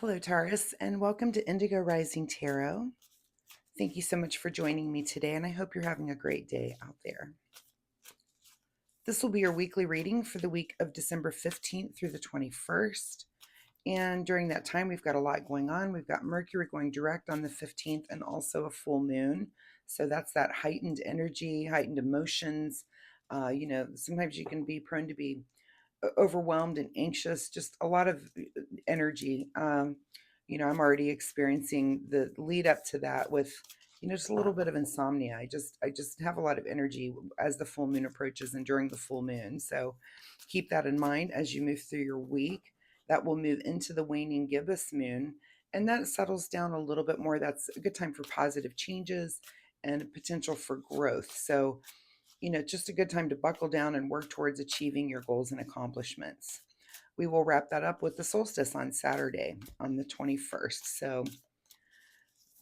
Hello, Taurus, and welcome to Indigo Rising Tarot. Thank you so much for joining me today, and I hope you're having a great day out there. This will be your weekly reading for the week of December 15th through the 21st. And during that time, we've got a lot going on. We've got Mercury going direct on the 15th and also a full moon. So that's that heightened energy, heightened emotions. Sometimes you can be prone to be overwhelmed and anxious, just a lot of energy. I'm already experiencing the lead up to that with, just a little bit of insomnia. I just have a lot of energy as the full moon approaches and during the full moon. So keep that in mind as you move through your week. That will move into the waning gibbous moon, and that settles down a little bit more. That's a good time for positive changes and potential for growth. So just a good time to buckle down and work towards achieving your goals and accomplishments. We will wrap that up with the solstice on Saturday on the 21st. So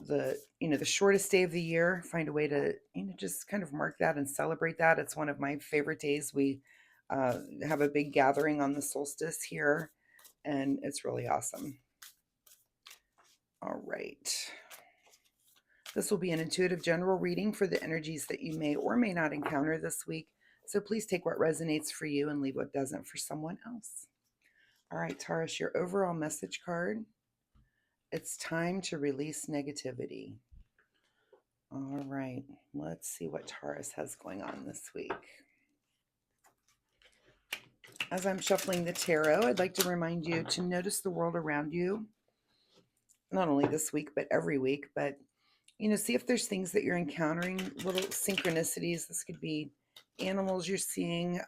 the shortest day of the year, find a way to, just kind of mark that and celebrate that. It's one of my favorite days. We have a big gathering on the solstice here, and it's really awesome. All right. This will be an intuitive general reading for the energies that you may or may not encounter this week. So please take what resonates for you and leave what doesn't for someone else. All right, Taurus, your overall message card. It's time to release negativity. All right, let's see what Taurus has going on this week. As I'm shuffling the tarot, I'd like to remind you to notice the world around you, not only this week, but every week. But, see if there's things that you're encountering, little synchronicities. This could be animals you're seeing,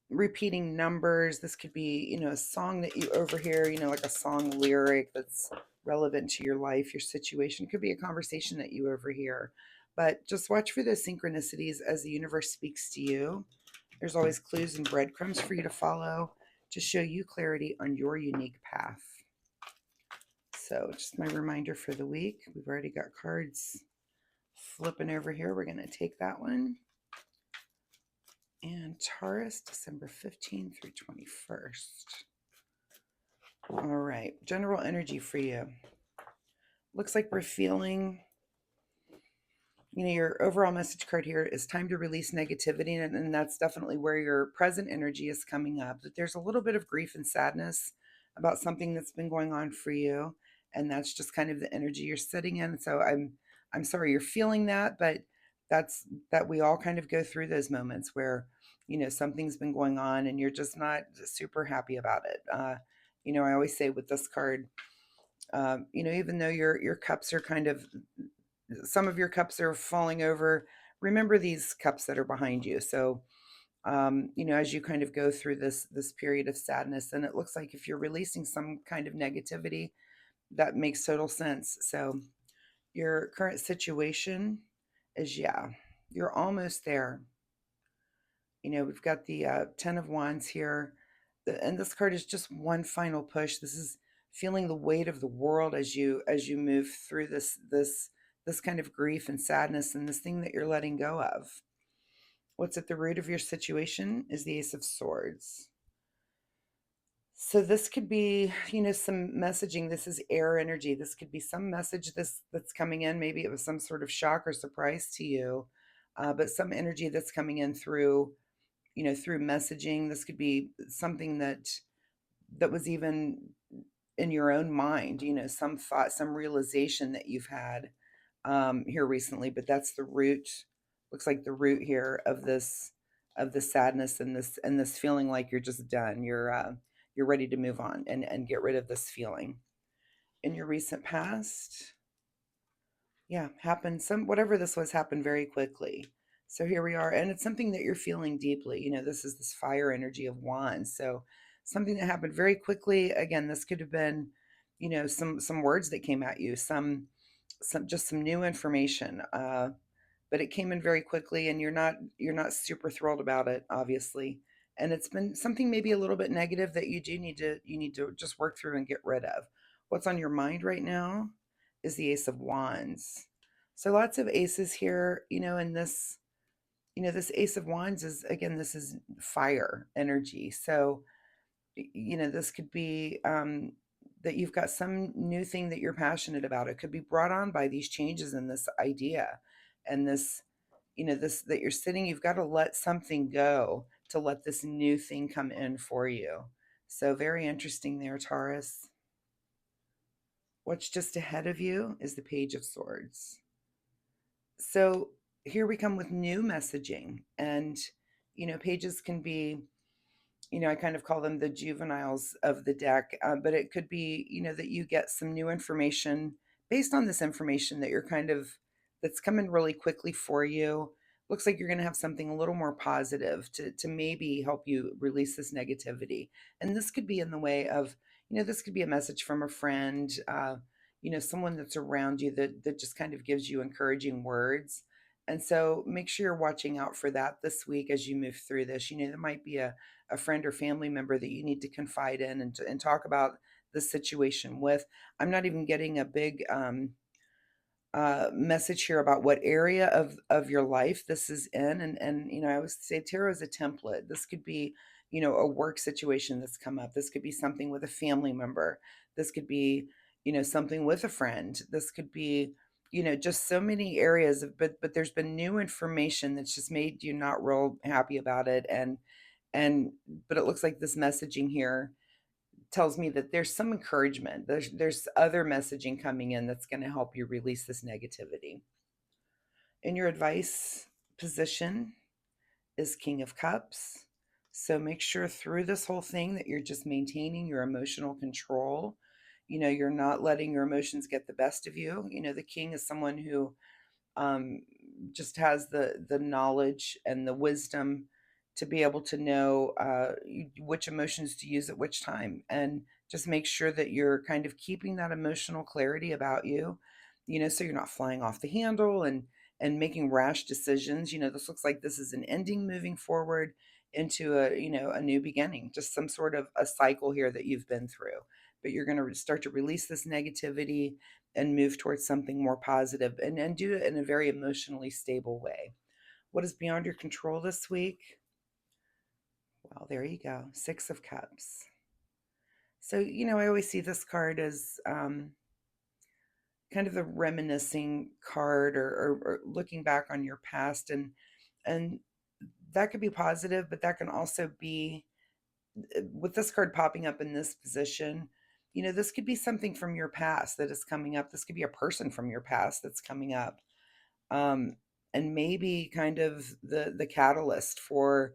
repeating numbers. This could be, a song that you overhear, like a song lyric that's relevant to your life, your situation. It could be a conversation that you overhear. But just watch for those synchronicities as the universe speaks to you. There's always clues and breadcrumbs for you to follow to show you clarity on your unique path. So just my reminder for the week. We've already got cards flipping over here. We're going to take that one. And Taurus, December 15th through 21st. All right, general energy for you. Looks like we're feeling, your overall message card here is time to release negativity. And that's definitely where your present energy is coming up. That there's a little bit of grief and sadness about something that's been going on for you. And that's just kind of the energy you're sitting in. So I'm sorry you're feeling that, but that we all kind of go through those moments where, something's been going on and you're just not super happy about it. I always say with this card, even though your cups are kind of, some of your cups are falling over, remember these cups that are behind you. So, as you kind of go through this period of sadness, and it looks like if you're releasing some kind of negativity, that makes total sense. So, your current situation is, yeah, you're almost there. We've got the 10 of Wands here, and this card is just one final push. This is feeling the weight of the world as you move through this kind of grief and sadness and this thing that you're letting go of. What's at the root of your situation is the Ace of Swords. So this could be, some messaging. This is air energy. This could be some message that's coming in. Maybe it was some sort of shock or surprise to you, but some energy that's coming in through through messaging. This could be something that was even in your own mind, some thought, some realization that you've had here recently. But that's the root. Looks like the root here of the sadness and this feeling like you're just done. You're ready to move on and get rid of this feeling. In your recent past, yeah, happened, some whatever this was happened very quickly. So here we are, and it's something that you're feeling deeply. This is this fire energy of wands. So something that happened very quickly. Again, this could have been, some words that came at you, some just some new information. But it came in very quickly, and you're not super thrilled about it, obviously. And it's been something maybe a little bit negative that you need to just work through and get rid of. What's on your mind right now is the Ace of Wands. So lots of aces here, and this Ace of Wands is, again, this is fire energy. So this could be that you've got some new thing that you're passionate about. It could be brought on by these changes in this idea and this, this that you're sitting, you've got to let something go to let this new thing come in for you. So, very interesting there, Taurus. What's just ahead of you is the Page of Swords. So, here we come with new messaging. And, pages can be, I kind of call them the juveniles of the deck, but it could be, that you get some new information based on this information that you're that's coming really quickly for you. Looks like you're going to have something a little more positive to maybe help you release this negativity. And this could be in the way of, this could be a message from a friend, someone that's around you that just kind of gives you encouraging words. And so make sure you're watching out for that this week as you move through this. There might be a friend or family member that you need to confide in and talk about the situation with. I'm not even getting a big message here about what area of your life this is in. And I always say tarot is a template. This could be, a work situation that's come up. This could be something with a family member. This could be, something with a friend. This could be, just so many areas of, but there's been new information that's just made you not real happy about it. And but it looks like this messaging here tells me that there's some encouragement. There's other messaging coming in that's going to help you release this negativity. In your advice position is King of Cups. So make sure through this whole thing that you're just maintaining your emotional control. You're not letting your emotions get the best of you. The king is someone who um, just has the knowledge and the wisdom to be able to know which emotions to use at which time, and just make sure that you're kind of keeping that emotional clarity about you, so you're not flying off the handle and making rash decisions. This looks like this is an ending moving forward into a new beginning, just some sort of a cycle here that you've been through, but you're going to start to release this negativity and move towards something more positive, and do it in a very emotionally stable way. What is beyond your control this week? Well, there you go. Six of Cups. So, I always see this card as kind of a reminiscing card, or looking back on your past, and that could be positive, but that can also be, with this card popping up in this position, this could be something from your past that is coming up. This could be a person from your past that's coming up, um, and maybe kind of the catalyst for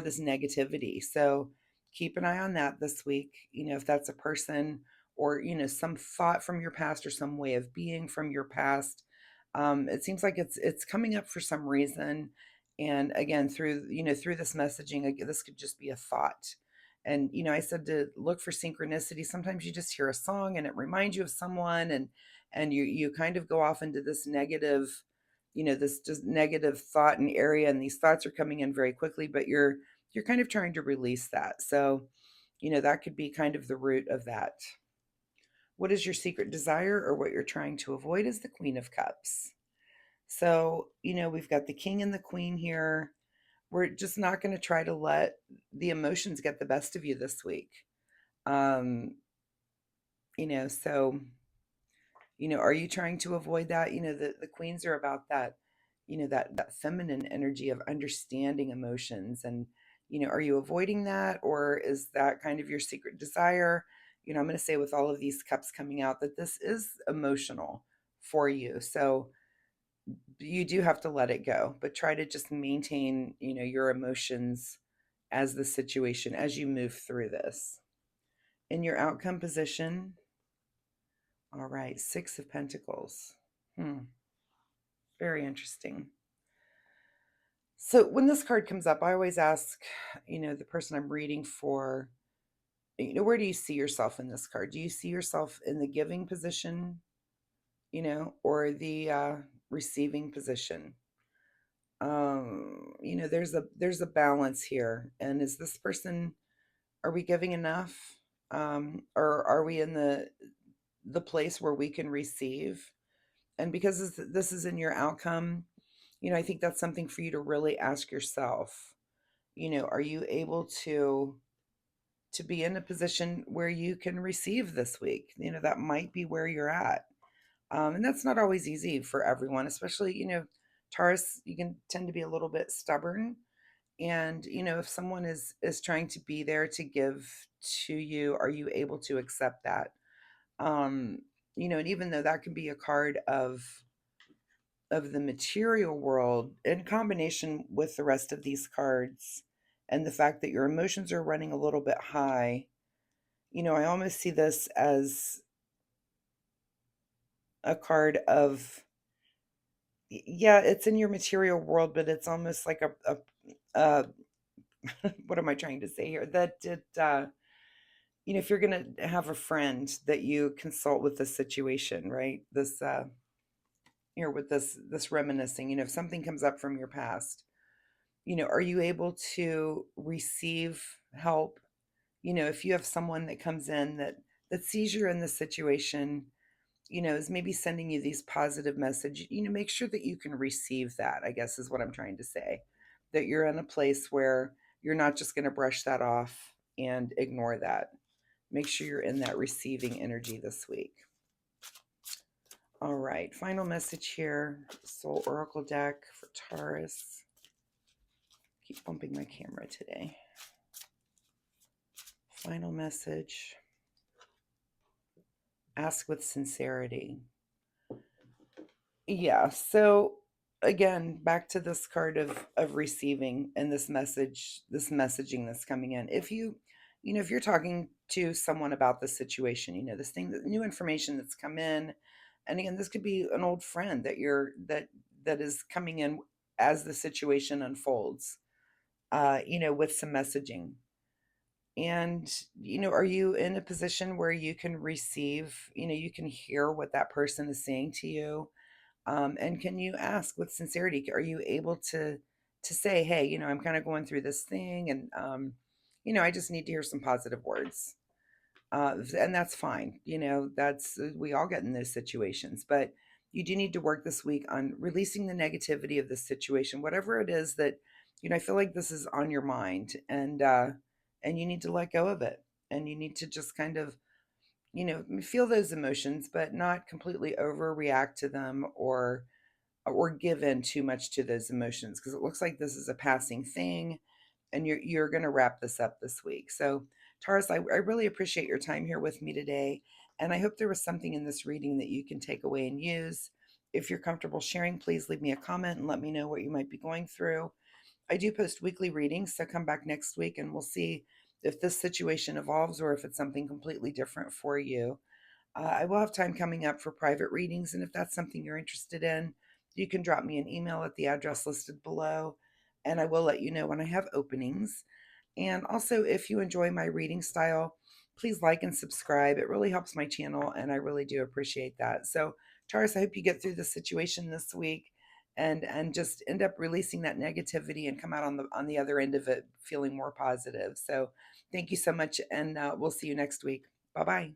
this negativity. So keep an eye on that this week. If that's a person, or some thought from your past, or some way of being from your past. It seems like it's coming up for some reason, and again, through this messaging, this could just be a thought. And I said to look for synchronicity. Sometimes you just hear a song and it reminds you of someone, and you kind of go off into this negative, this just negative thought and area, and these thoughts are coming in very quickly, but you're kind of trying to release that. So that could be kind of the root of that. What is your secret desire, or what you're trying to avoid, is the Queen of Cups. So we've got the king and the queen here. We're just not going to try to let the emotions get the best of you this week. um so are you trying to avoid that? The queens are about that, that feminine energy of understanding emotions. And are you avoiding that, or is that kind of your secret desire? I'm going to say, with all of these cups coming out, that this is emotional for you. So you do have to let it go, but try to just maintain, your emotions as the situation, as you move through this. In your outcome position, all right, Six of Pentacles. Very interesting. So when this card comes up, I always ask, the person I'm reading for, where do you see yourself in this card? Do you see yourself in the giving position, or the receiving position? There's a balance here. And is this person, are we giving enough? Or are we in the place where we can receive? And because this is in your outcome, I think that's something for you to really ask yourself. Are you able to be in a position where you can receive this week. That might be where you're at. And that's not always easy for everyone, especially, Taurus, you can tend to be a little bit stubborn. And, if someone is trying to be there to give to you, are you able to accept that? Um, and even though that can be a card of the material world in combination with the rest of these cards and the fact that your emotions are running a little bit high, I almost see this as a card of, yeah, it's in your material world, but it's almost like a what am I trying to say here? That if you're gonna have a friend that you consult with this situation, right? This with this reminiscing, if something comes up from your past, are you able to receive help? If you have someone that comes in that sees you're in this situation, is maybe sending you these positive message, make sure that you can receive that, I guess is what I'm trying to say. That you're in a place where you're not just going to brush that off and ignore that. Make sure you're in that receiving energy this week. All right, final message here. Soul Oracle deck for Taurus. Keep bumping my camera today. Final message. Ask with sincerity. Yeah, so again, back to this card of receiving and this messaging that's coming in. If you're talking to someone about the situation, this thing, that new information that's come in, and again, this could be an old friend that is coming in as the situation unfolds, with some messaging. And, are you in a position where you can receive, you can hear what that person is saying to you? And can you ask with sincerity? Are you able to say, hey, I'm kind of going through this thing, and I just need to hear some positive words, and that's fine. That's we all get in those situations, but you do need to work this week on releasing the negativity of the situation, whatever it is that I feel like this is on your mind, and you need to let go of it, and you need to just kind of feel those emotions, but not completely overreact to them or give in too much to those emotions, because it looks like this is a passing thing, and you're going to wrap this up this week. So Taurus, I really appreciate your time here with me today, and I hope there was something in this reading that you can take away and use. If you're comfortable sharing, please leave me a comment and let me know what you might be going through. I do post weekly readings, so come back next week and we'll see if this situation evolves or if it's something completely different for you. I will have time coming up for private readings, and if that's something you're interested in, you can drop me an email at the address listed below, and I will let you know when I have openings. And also, if you enjoy my reading style, please like and subscribe. It really helps my channel, and I really do appreciate that. So, Taurus, I hope you get through the situation this week and just end up releasing that negativity and come out on the other end of it feeling more positive. So, thank you so much, and we'll see you next week. Bye bye.